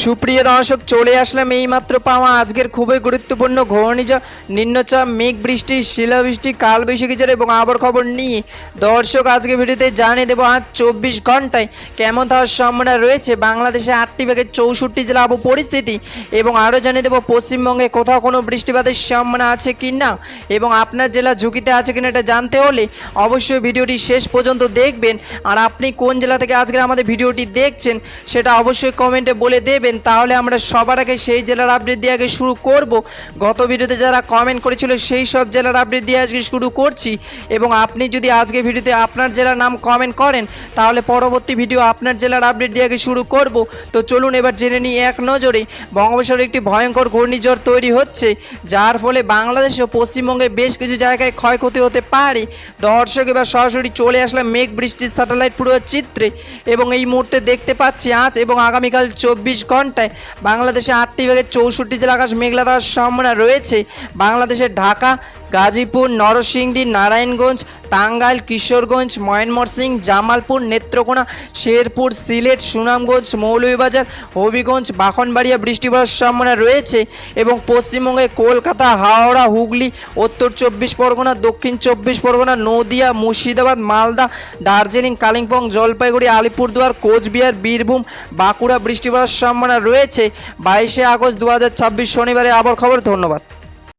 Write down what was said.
সুপ্রিয় দর্শক, চলে আসলাম এইমাত্র পাওয়া আজকের খুবই গুরুত্বপূর্ণ ঘূর্ণিঝড়, নিম্নচাপ, মেঘ বৃষ্টি, শিলাবৃষ্টি, কালবৈশাখী ঝড় এবং আবহাওয়ার খবর নিয়ে দর্শক আজকে ভিডিওতে জানিয়ে দেবো আজ 24 ঘন্টায় কেমন থাকার সম্ভাবনা রয়েছে বাংলাদেশে 8টি ভাগের 64 জেলা আবহাওয়া পরিস্থিতি, এবং আরও জানিয়ে দেবো পশ্চিমবঙ্গে কোথাও কোনো বৃষ্টিপাতের সম্ভাবনা আছে কি না এবং আপনার জেলা ঝুঁকিতে আছে কিনা এটা জানতে হলে অবশ্যই ভিডিওটি শেষ পর্যন্ত দেখবেন। আর আপনি কোন জেলা থেকে আজকে আমাদের ভিডিওটি দেখছেন সেটা অবশ্যই কমেন্টে বলে দেবেন, তাহলে আমরা সবার আগে সেই জেলার আপডেট দিয়ে আগে শুরু করব। গত ভিডিওতে যারা কমেন্ট করেছিল সেই সব জেলার আপডেট দিয়ে আজকে শুরু করছি, এবং আপনি যদি আজকে ভিডিওতে আপনার জেলার নাম কমেন্ট করেন তাহলে পরবর্তী ভিডিও আপনার জেলার আপডেট দিয়ে আগে শুরু করব। তো চলুন এবার জেনে নিই এক নজরে বঙ্গোপসাগরে একটি ভয়ঙ্কর ঘূর্ণিঝড় তৈরি হচ্ছে, যার ফলে বাংলাদেশ ও পশ্চিমবঙ্গে বেশ কিছু জায়গায় ক্ষয়ক্ষতি হতে পারে। দর্শক এবার সরাসরি চলে আসলাম মেঘ বৃষ্টির স্যাটেলাইট পুরো চিত্রে, এবং এই মুহূর্তে দেখতে পাচ্ছি আজ এবং আগামীকাল 24 ঘন্টায় বাংলাদেশে 8টি ভাগের 64 জেলা আকাশ মেঘলা থাকার সম্ভাবনা রয়েছে। বাংলাদেশের ঢাকা, গাজীপুর, নরসিংদী, নারায়ণগঞ্জ, টাঙ্গাইল, কিশোরগঞ্জ, ময়মনসিংহ, জামালপুর, নেত্রকোনা, শেরপুর, সিলেট, সুনামগঞ্জ, মৌলভীবাজার, হবিগঞ্জ, ব্রাহ্মণবাড়িয়া বৃষ্টি পড়ার সম্ভাবনা রয়েছে। এবং পশ্চিমবঙ্গে কলকাতা, হাওড়া, হুগলি, উত্তর 24 পরগনা, দক্ষিণ 24 পরগনা, নদিয়া, মুর্শিদাবাদ, মালদা, দার্জিলিং, কালিম্পং, জলপাইগুড়ি, আলিপুরদুয়ার, কোচবিহার, বীরভূম, বাঁকুড়া বৃষ্টি পড়ার সম্ভাবনা রয়েছে 22 আগস্ট 2026 শনিবারে আবহাওয়ার খবর। ধন্যবাদ।